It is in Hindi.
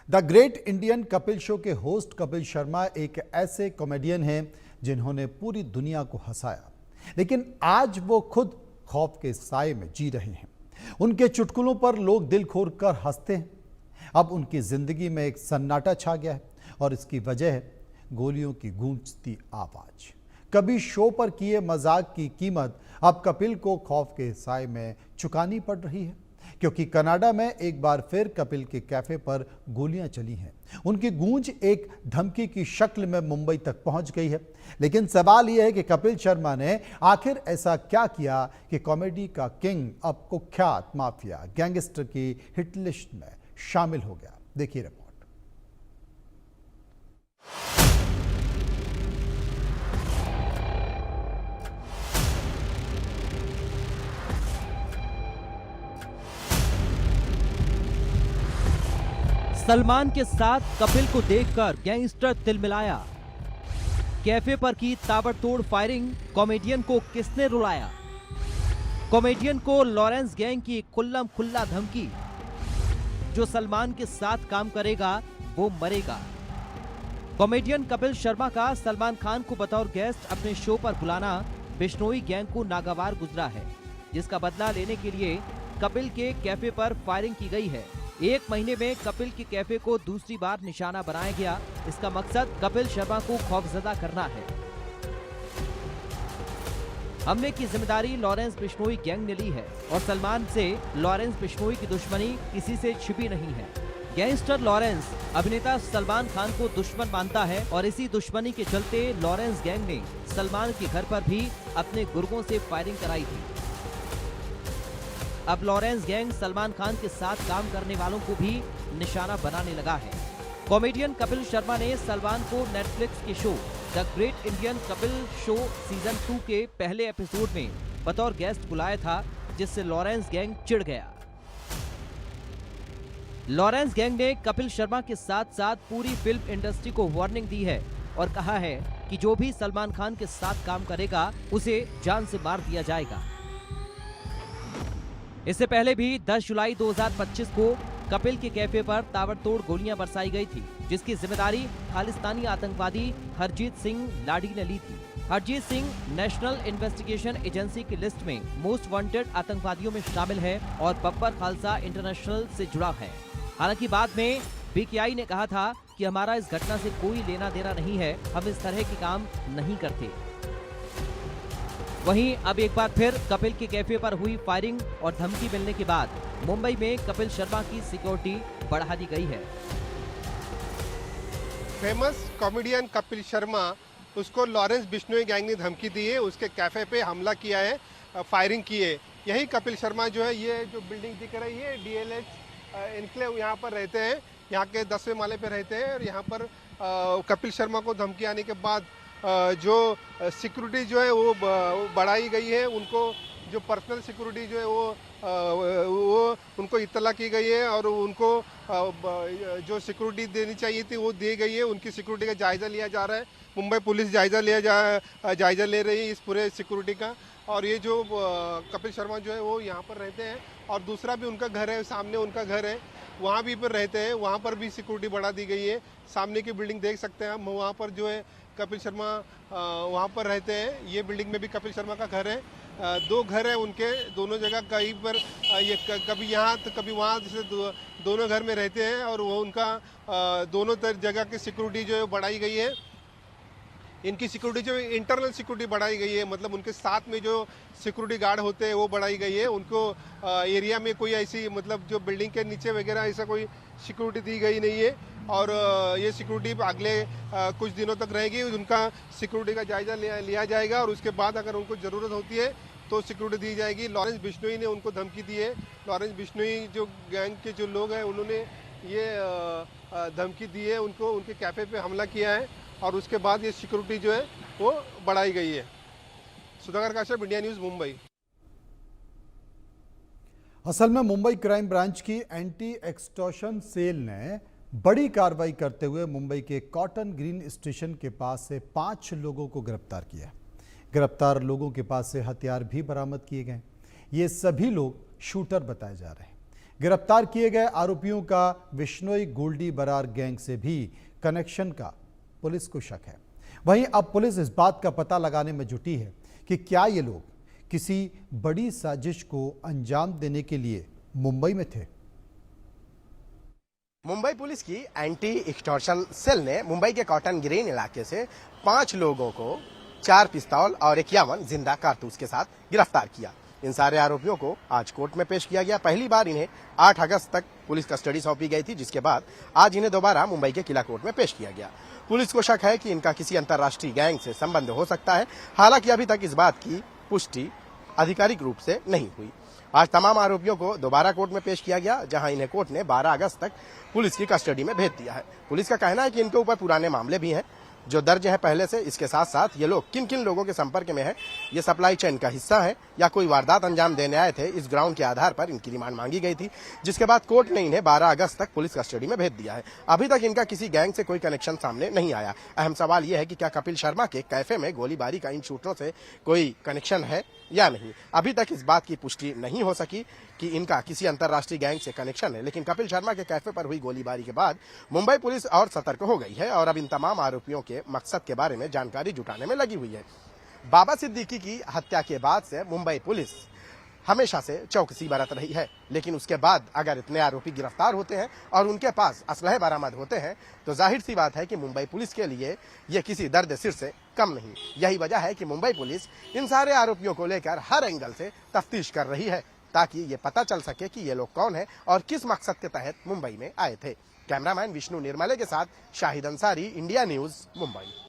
The great Indian Kapil show के होस्ट कपिल शर्मा एक ऐसे कॉमेडियन हैं जिन्होंने पूरी दुनिया को हंसाया, लेकिन आज वो खुद खौफ के साए में जी रहे हैं। उनके चुटकुलों पर लोग दिल खोल कर हंसते हैं। अब उनकी जिंदगी में एक सन्नाटा छा गया है और इसकी वजह है गोलियों की गूंजती आवाज। कभी शो पर किए मजाक की कीमत अब कपिल को खौफ के साए में चुकानी पड़ रही है, क्योंकि कनाडा में एक बार फिर कपिल के कैफे पर गोलियां चली हैं। उनकी गूंज एक धमकी की शक्ल में मुंबई तक पहुंच गई है। लेकिन सवाल यह है कि कपिल शर्मा ने आखिर ऐसा क्या किया कि कॉमेडी का किंग अब कुख्यात माफिया गैंगस्टर की हिट लिस्ट में शामिल हो गया। देखिए रिपोर्ट। सलमान के साथ कपिल को देखकर गैंगस्टर तिलमिलाया। कैफे पर की ताबड़तोड़ फायरिंग, कॉमेडियन को किसने रुलाया? कॉमेडियन को लॉरेंस गैंग की खुल्लम खुल्ला धमकी, जो सलमान के साथ काम करेगा वो मरेगा। कॉमेडियन कपिल शर्मा का सलमान खान को बतौर गेस्ट अपने शो पर बुलाना बिश्नोई गैंग को नागवार गुजरा है, जिसका बदला लेने के लिए कपिल के कैफे पर फायरिंग की गई है। एक महीने में कपिल के कैफे को दूसरी बार निशाना बनाया गया। इसका मकसद कपिल शर्मा को खौफजदा करना है। हमले की जिम्मेदारी लॉरेंस बिश्नोई गैंग ने ली है और सलमान से लॉरेंस बिश्नोई की दुश्मनी किसी से छिपी नहीं है। गैंगस्टर लॉरेंस अभिनेता सलमान खान को दुश्मन मानता है और इसी दुश्मनी के चलते लॉरेंस गैंग ने सलमान के घर पर भी अपने गुर्गों से फायरिंग कराई थी। अब लॉरेंस गैंग सलमान खान के साथ काम करने वालों को भी निशाना बनाने लगा है। कॉमेडियन कपिल शर्मा ने सलमान को नेटफ्लिक्स के show the great Indian Kapil show season 2 के पहले एपिसोड में बतौर गेस्ट बुलाया था, जिससे लॉरेंस गैंग चिढ़ गया। लॉरेंस गैंग ने कपिल शर्मा के साथ साथ पूरी फिल्म इंडस्ट्री को वार्निंग दी है और कहा है कि जो भी सलमान खान के साथ काम करेगा उसे जान से मार दिया जाएगा। इससे पहले भी 10 जुलाई 2025 को कपिल के कैफे पर ताबड़तोड़ गोलियां बरसाई गई थी, जिसकी जिम्मेदारी खालिस्तानी आतंकवादी हरजीत सिंह लाडी ने ली थी। Harjeet Singh national investigation agency की लिस्ट में मोस्ट वांटेड आतंकवादियों में शामिल है और बब्बर खालसा इंटरनेशनल से जुड़ा है। हालांकि बाद में बीकेआई ने कहा था कि हमारा इस घटना से कोई लेना देना नहीं है, हम इस तरह के काम नहीं करते। वहीं अब एक बार फिर कपिल के कैफे पर हुई फायरिंग और धमकी मिलने के बाद मुंबई में कपिल शर्मा की सिक्योरिटी बढ़ा दी गई है। फेमस कॉमेडियन कपिल शर्मा, उसको लॉरेंस बिश्नोई गैंग ने धमकी दी है, उसके कैफे पे हमला किया है, फायरिंग की है। यही कपिल शर्मा जो है, ये जो बिल्डिंग दिख रही है DLH इनक्लेव, यहाँ पर रहते हैं, यहाँ के 10वें माले पे रहते हैं। और यहाँ पर कपिल शर्मा को धमकी आने के बाद जो सिक्योरिटी जो है वो बढ़ाई गई है। उनको जो पर्सनल सिक्योरिटी जो है वो उनको इत्तला की गई है और उनको जो सिक्योरिटी देनी चाहिए थी वो दी गई है। उनकी सिक्योरिटी का जायज़ा लिया जा रहा है। मुंबई पुलिस जायज़ा ले रही है इस पूरे सिक्योरिटी का। और ये जो कपिल शर्मा जो है वो यहाँ पर रहते हैं और दूसरा भी उनका घर है, सामने उनका घर है, वहाँ भी पर रहते हैं। वहाँ पर भी सिक्योरिटी बढ़ा दी गई है। सामने की बिल्डिंग देख सकते हैं हम, वहाँ पर जो है कपिल शर्मा वहाँ पर रहते हैं। ये बिल्डिंग में भी कपिल शर्मा का घर है। 2 घर है उनके, दोनों जगह कहीं पर ये कभी यहाँ तो कभी वहाँ, जैसे दोनों घर में रहते हैं। और वो उनका दोनों जगह की सिक्योरिटी जो है बढ़ाई गई है। इनकी सिक्योरिटी जो इंटरनल सिक्योरिटी बढ़ाई गई है, मतलब उनके साथ में जो सिक्योरिटी गार्ड होते हैं वो बढ़ाई गई है। उनको एरिया में कोई ऐसी, मतलब जो बिल्डिंग के नीचे वगैरह ऐसा कोई सिक्योरिटी दी गई नहीं है। और ये सिक्योरिटी अगले कुछ दिनों तक रहेगी। उनका सिक्योरिटी का जायज़ा लिया जाएगा और उसके बाद अगर उनको ज़रूरत होती है तो सिक्योरिटी दी जाएगी। लॉरेंस बिश्नोई ने उनको धमकी दी है। लॉरेंस बिश्नोई जो गैंग के जो लोग हैं उन्होंने ये धमकी दी है, उनको उनके कैफ़े पे हमला किया है और उसके बाद ये सिक्योरिटी जो है वो बढ़ाई गई है। Sudhakar Kashyap, India news, Mumbai. असल में मुंबई क्राइम ब्रांच की एंटी एक्सटॉर्शन सेल ने बड़ी कार्रवाई करते हुए मुंबई के कॉटन ग्रीन स्टेशन के पास से 5 लोगों को गिरफ्तार किया। गिरफ्तार लोगों के पास से हथियार भी बरामद किए गए। ये सभी लोग शूटर बताए जा रहे हैं। गिरफ्तार किए गए आरोपियों का विश्नोई गोल्डी बरार गैंग से भी कनेक्शन का पुलिस को शक है। वहीं अब पुलिस इस बात का पता लगाने में जुटी है कि क्या ये लोग किसी बड़ी साजिश को अंजाम देने के लिए मुंबई में थे। मुंबई पुलिस की एंटी एक्सटॉर्शन सेल ने मुंबई के कॉटन ग्रीन इलाके से 5 लोगों को 4 पिस्तौल और 51 जिंदा कारतूस के साथ गिरफ्तार किया। इन सारे आरोपियों को आज कोर्ट में पेश किया गया। पहली बार इन्हें 8 अगस्त तक पुलिस कस्टडी सौंपी गई थी, जिसके बाद आज इन्हें दोबारा मुंबई के किला कोर्ट में पेश किया गया। पुलिस को शक है कि इनका किसी अंतर्राष्ट्रीय गैंग से संबंध हो सकता है। हालांकि अभी तक इस बात की पुष्टि आधिकारिक रूप से नहीं हुई। आज तमाम आरोपियों को दोबारा कोर्ट में पेश किया गया, जहां इन्हें कोर्ट ने 12 अगस्त तक पुलिस की कस्टडी में भेज दिया है। पुलिस का कहना है कि इनके ऊपर पुराने मामले भी हैं जो दर्ज है पहले से। इसके साथ साथ ये लोग किन किन लोगों के संपर्क में है, ये सप्लाई चेन का हिस्सा है या कोई वारदात अंजाम देने आए थे, इस ग्राउंड के आधार पर इनकी रिमांड मांगी गई थी, जिसके बाद कोर्ट ने इन्हें 12 अगस्त तक पुलिस कस्टडी में भेज दिया है। अभी तक इनका किसी गैंग से कोई कनेक्शन सामने नहीं आया। अहम सवाल यह है कि क्या कपिल शर्मा के कैफे में गोलीबारी का इन शूटरों से कोई कनेक्शन है या नहीं। अभी तक इस बात की पुष्टि नहीं हो सकी कि इनका किसी अंतर्राष्ट्रीय गैंग से कनेक्शन है, लेकिन कपिल शर्मा के कैफे पर हुई गोलीबारी के बाद मुंबई पुलिस और सतर्क हो गई है और अब इन तमाम आरोपियों के मकसद के बारे में जानकारी जुटाने में लगी हुई है। बाबा सिद्दीकी की हत्या के बाद से मुंबई पुलिस हमेशा से चौकसी बरत रही है, लेकिन उसके बाद अगर इतने आरोपी गिरफ्तार होते हैं और उनके पास असलहे बरामद होते हैं तो जाहिर सी बात है कि मुंबई पुलिस के लिए यह किसी दर्द सिर से कम नहीं। यही वजह है कि मुंबई पुलिस इन सारे आरोपियों को लेकर हर एंगल से तफ्तीश कर रही है, ताकि ये पता चल सके कि ये लोग कौन है और किस मकसद के तहत मुंबई में आए थे। कैमरामैन विष्णु निर्मले के साथ शाहिद अंसारी, इंडिया न्यूज, मुंबई।